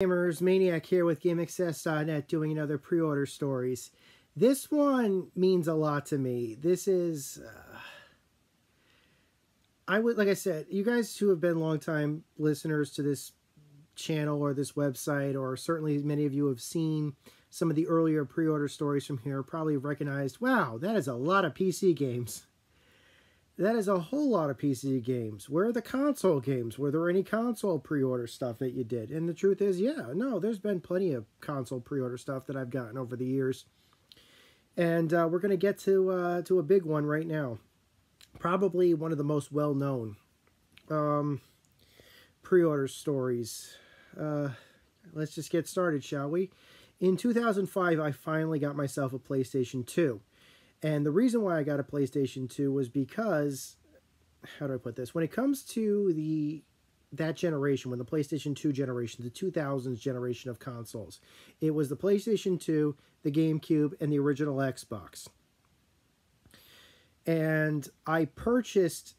Gamers, Maniac here with GameAccess.net doing another pre-order stories. This one means a lot to me. This is, like I said, you guys who have been longtime listeners to this channel or this website, or certainly many of you have seen some of the earlier pre-order stories from here, probably recognized, wow, that is a lot of PC games. That is a whole lot of PC games. Where are the console games? Were there any console pre-order stuff that you did? And the truth is, yeah, no, there's been plenty of console pre-order stuff that I've gotten over the years. And we're going to get to a big one right now. Probably one of the most well-known pre-order stories. Let's just get started, shall we? In 2005, I finally got myself a PlayStation 2. And the reason why I got a PlayStation 2 was because, how do I put this? When it comes to that generation, when the PlayStation 2 generation, the 2000s generation of consoles, it was the PlayStation 2, the GameCube, and the original Xbox. And I purchased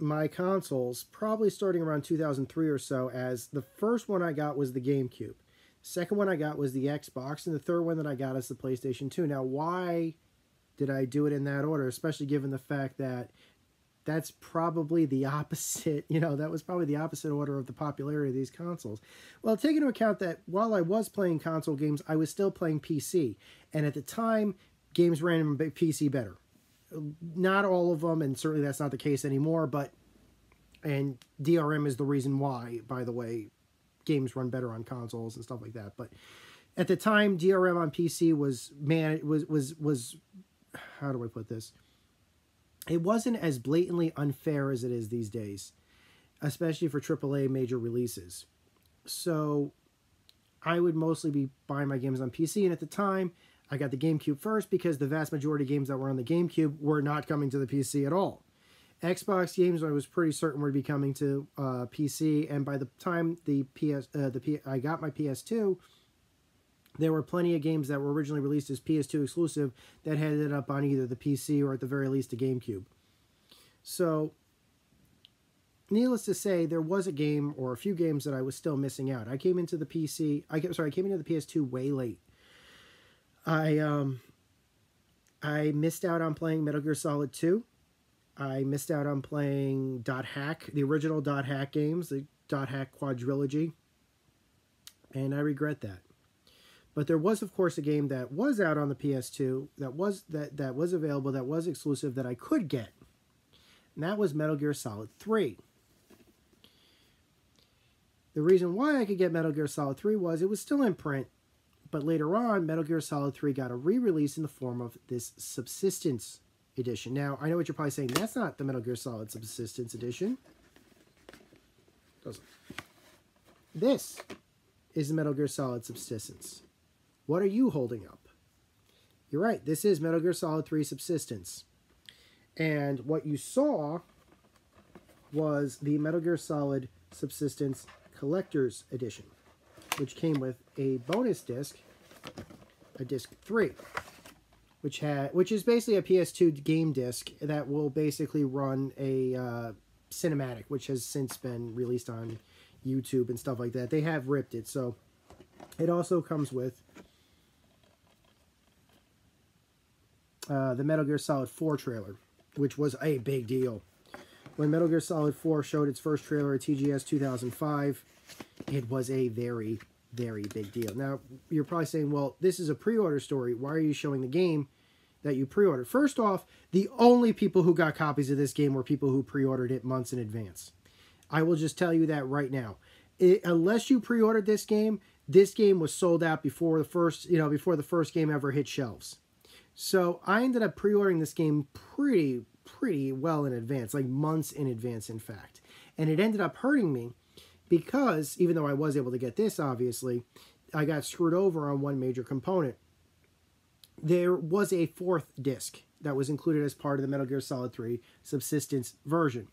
my consoles probably starting around 2003 or so, as the first one I got was the GameCube. The second one I got was the Xbox, and the third one that I got is the PlayStation 2. Now, why did I do it in that order, especially given the fact that that's probably the opposite, that was probably the opposite order of the popularity of these consoles. Well, take into account that while I was playing console games, I was still playing PC. And at the time, games ran on PC better. Not all of them, and certainly that's not the case anymore, and DRM is the reason why, by the way, games run better on consoles and stuff like that. But at the time, DRM on PC was, how do I put this? It wasn't as blatantly unfair as it is these days, especially for AAA major releases. So I would mostly be buying my games on PC, and at the time, I got the GameCube first because the vast majority of games that were on the GameCube were not coming to the PC at all. Xbox games, I was pretty certain would be coming to PC, and by the time I got my PS2, there were plenty of games that were originally released as PS2 exclusive that had ended up on either the PC or at the very least the GameCube. So, needless to say, there was a game or a few games that I was still missing out. I came into the I came into the PS2 way late. I missed out on playing Metal Gear Solid 2. I missed out on playing Dot Hack, the original Dot Hack games, the Dot Hack quadrilogy, and I regret that. But there was, of course, a game that was out on the PS2 that was available, that was exclusive, that I could get, and that was Metal Gear Solid 3. The reason why I could get Metal Gear Solid 3 was it was still in print, but later on, Metal Gear Solid 3 got a re-release in the form of this Subsistence edition. Now, I know what you're probably saying. That's not the Metal Gear Solid Subsistence edition. This is the Metal Gear Solid Subsistence. What are you holding up? You're right. This is Metal Gear Solid 3 Subsistence. And what you saw was the Metal Gear Solid Subsistence Collector's Edition, which came with a bonus disc, a disc 3, which is basically a PS2 game disc that will basically run a cinematic, which has since been released on YouTube and stuff like that. They have ripped it, so it also comes with the Metal Gear Solid 4 trailer, which was a big deal. When Metal Gear Solid 4 showed its first trailer at TGS 2005, it was a very, very big deal. Now, you're probably saying, well, this is a pre-order story. Why are you showing the game that you pre-ordered? First off, the only people who got copies of this game were people who pre-ordered it months in advance. I will just tell you that right now. Unless you pre-ordered this game was sold out before the first game ever hit shelves. So I ended up pre-ordering this game pretty well in advance, like months in advance, in fact. And it ended up hurting me because, even though I was able to get this, obviously, I got screwed over on one major component. There was a fourth disc that was included as part of the Metal Gear Solid 3 Subsistence version.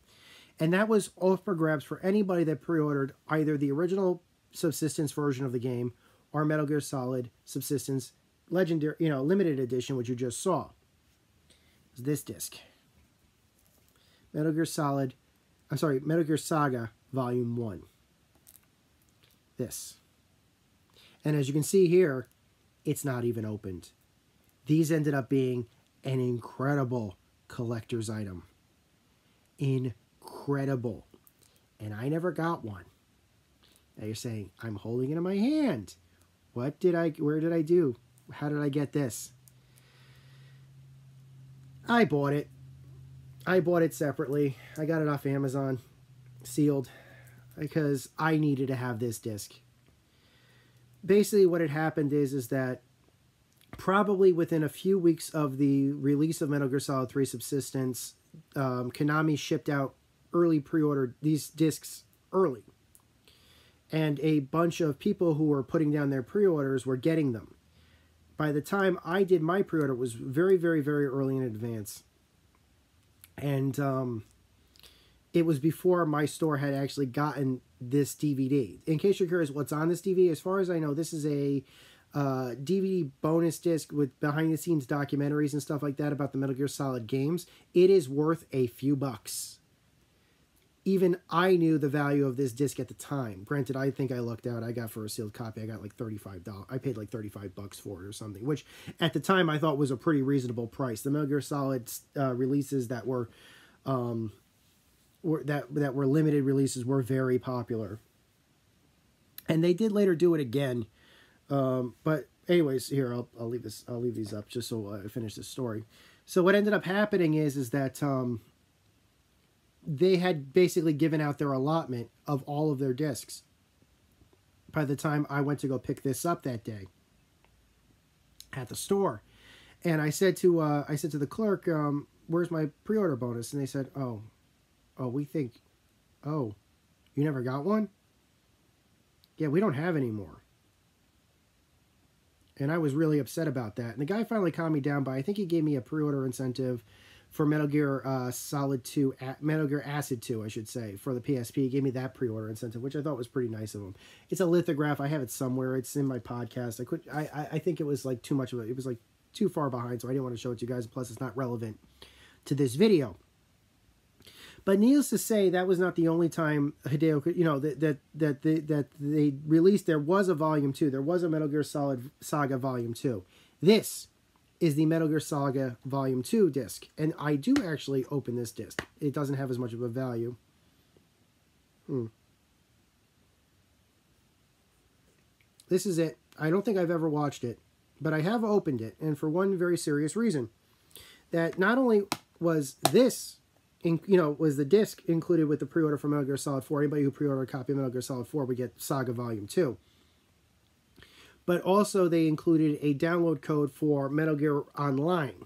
And that was off for grabs for anybody that pre-ordered either the original Subsistence version of the game or Metal Gear Solid Subsistence Legendary, limited edition, which you just saw. It was this disc. Metal Gear Saga Volume 1. This. And as you can see here, it's not even opened. These ended up being an incredible collector's item. Incredible. And I never got one. Now you're saying, I'm holding it in my hand. Where did I do? How did I get this? I bought it. I bought it separately. I got it off Amazon, sealed, because I needed to have this disc. Basically what had happened is that probably within a few weeks of the release of Metal Gear Solid 3 Subsistence, Konami shipped out early pre-ordered these discs early. And a bunch of people who were putting down their pre-orders were getting them. By the time I did my pre-order, it was very, very, very early in advance. And it was before my store had actually gotten this DVD. In case you're curious what's on this DVD, as far as I know, this is a DVD bonus disc with behind-the-scenes documentaries and stuff like that about the Metal Gear Solid games. It is worth a few bucks. Even I knew the value of this disc at the time. Granted, I think I lucked out. I got for a sealed copy, I got like $35. I paid like 35 bucks for it or something, which at the time I thought was a pretty reasonable price. The Metal Gear Solid releases that were limited releases were very popular, and they did later do it again. But anyways, here I'll leave this. I'll leave these up just so I finish this story. So what ended up happening is that they had basically given out their allotment of all of their discs by the time I went to go pick this up that day at the store. And I said to the clerk, where's my pre-order bonus? And they said, oh, you never got one? Yeah, we don't have any more. And I was really upset about that. And the guy finally calmed me down by, I think he gave me a pre-order incentive for Metal Gear Solid 2, Metal Gear Acid 2, I should say, for the PSP. He gave me that pre-order incentive, which I thought was pretty nice of him. It's a lithograph. I have it somewhere. It's in my podcast. I think it was like too much of it. It was like too far behind, so I didn't want to show it to you guys. Plus, it's not relevant to this video. But needless to say, that was not the only time Hideo, that they released. There was a Volume 2. There was a Metal Gear Solid Saga Volume 2. This is the Metal Gear Saga Volume 2 disc. And I do actually open this disc. It doesn't have as much of a value. This is it. I don't think I've ever watched it, but I have opened it, and for one very serious reason. That not only was this, was the disc included with the pre-order for Metal Gear Solid 4. Anybody who pre-ordered a copy of Metal Gear Solid 4 would get Saga Volume 2. But also they included a download code for Metal Gear Online,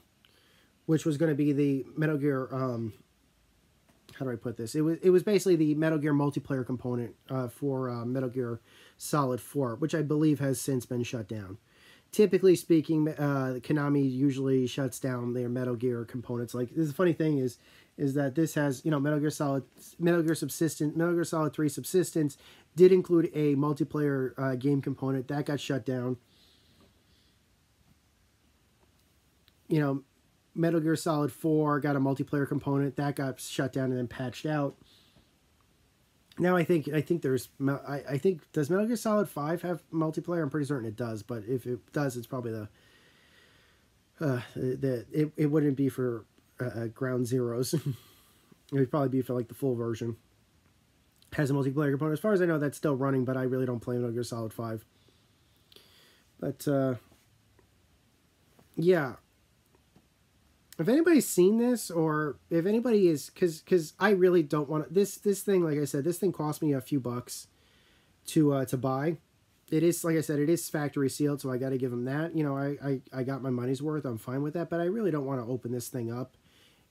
which was going to be the Metal Gear, how do I put this? It was basically the Metal Gear multiplayer component for Metal Gear Solid 4, which I believe has since been shut down. Typically speaking, Konami usually shuts down their Metal Gear components. Like, the funny thing is that this has, Metal Gear Solid 3 Subsistence did include a multiplayer game component. That got shut down. Metal Gear Solid 4 got a multiplayer component. That got shut down and then patched out. Now I think does Metal Gear Solid 5 have multiplayer? I'm pretty certain it does, but if it does, it's probably it wouldn't be for Ground Zeroes. It would probably be for like the full version. Has a multiplayer component. As far as I know, that's still running, but I really don't play Metal Gear Solid 5. But yeah. If anybody's seen this, or if anybody is, because I really don't want to, this thing, like I said, this thing cost me a few bucks to buy. It is, like I said, it is factory sealed, so I got to give them that. I got my money's worth. I'm fine with that, but I really don't want to open this thing up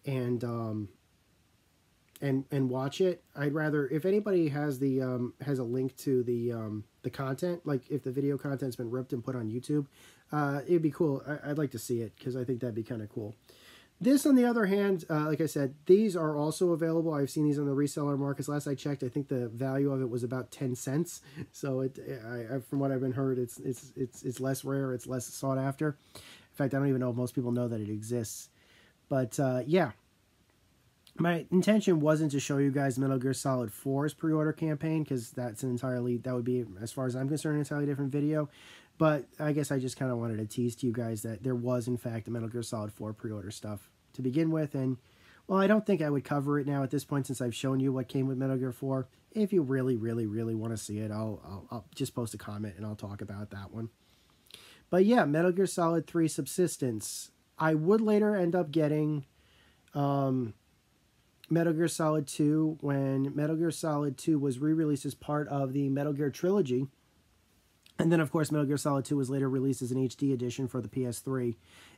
and watch it. I'd rather, if anybody has the has a link to the content, like if the video content's been ripped and put on YouTube, it'd be cool. I'd like to see it, because I think that'd be kind of cool. This, on the other hand, like I said, these are also available. I've seen these on the reseller markets. Last I checked, I think the value of it was about 10 cents. So from what I've been heard, it's less rare, it's less sought after. In fact, I don't even know if most people know that it exists. But yeah, My intention wasn't to show you guys Metal Gear Solid 4's pre-order campaign, because that would be, as far as I'm concerned, an entirely different video. But I guess I just kind of wanted to tease to you guys that there was, in fact, a Metal Gear Solid 4 pre-order stuff to begin with. And, well, I don't think I would cover it now at this point, since I've shown you what came with Metal Gear 4. If you really, really, really want to see it, I'll just post a comment and I'll talk about that one. But yeah, Metal Gear Solid 3 Subsistence. I would later end up getting Metal Gear Solid 2 when Metal Gear Solid 2 was re-released as part of the Metal Gear trilogy. And then, of course, Metal Gear Solid 2 was later released as an HD edition for the PS3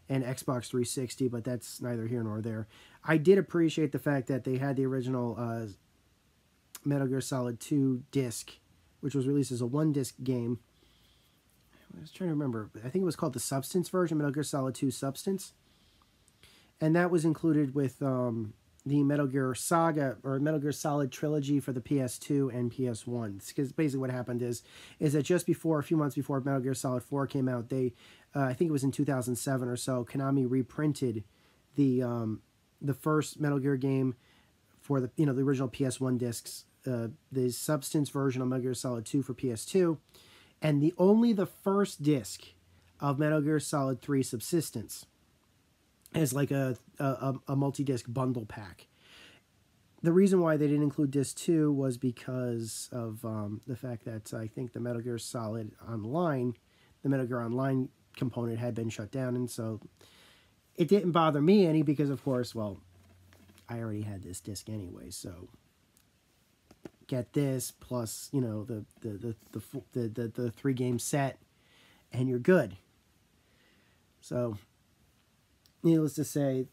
and Xbox 360, but that's neither here nor there. I did appreciate the fact that they had the original Metal Gear Solid 2 disc, which was released as a one-disc game. I was trying to remember. I think it was called the Substance version, Metal Gear Solid 2 Substance. And that was included with the Metal Gear Saga or Metal Gear Solid trilogy for the PS2 and PS1. Because basically what happened is that just before, a few months before Metal Gear Solid 4 came out, they, I think it was in 2007 or so, Konami reprinted the first Metal Gear game for the, the original PS1 discs, the Substance version of Metal Gear Solid 2 for PS2, and only the first disc of Metal Gear Solid 3 Subsistence as like a multi-disc bundle pack. The reason why they didn't include disc 2 was because of the fact that I think the Metal Gear Solid Online, the Metal Gear Online component had been shut down, and so it didn't bother me any because, of course, well, I already had this disc anyway, so get this plus, the 3-game set, and you're good. So needless to say,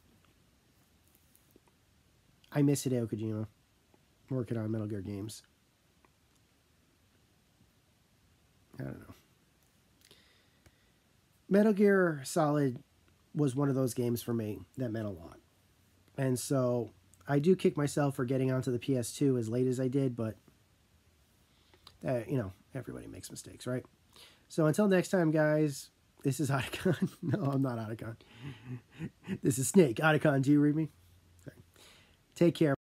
I miss Hideo Kojima working on Metal Gear games. I don't know. Metal Gear Solid was one of those games for me that meant a lot. And so I do kick myself for getting onto the PS2 as late as I did, but, everybody makes mistakes, right? So until next time, guys, this is Otacon. No, I'm not Otacon. This is Snake. Otacon, do you read me? Sorry. Take care.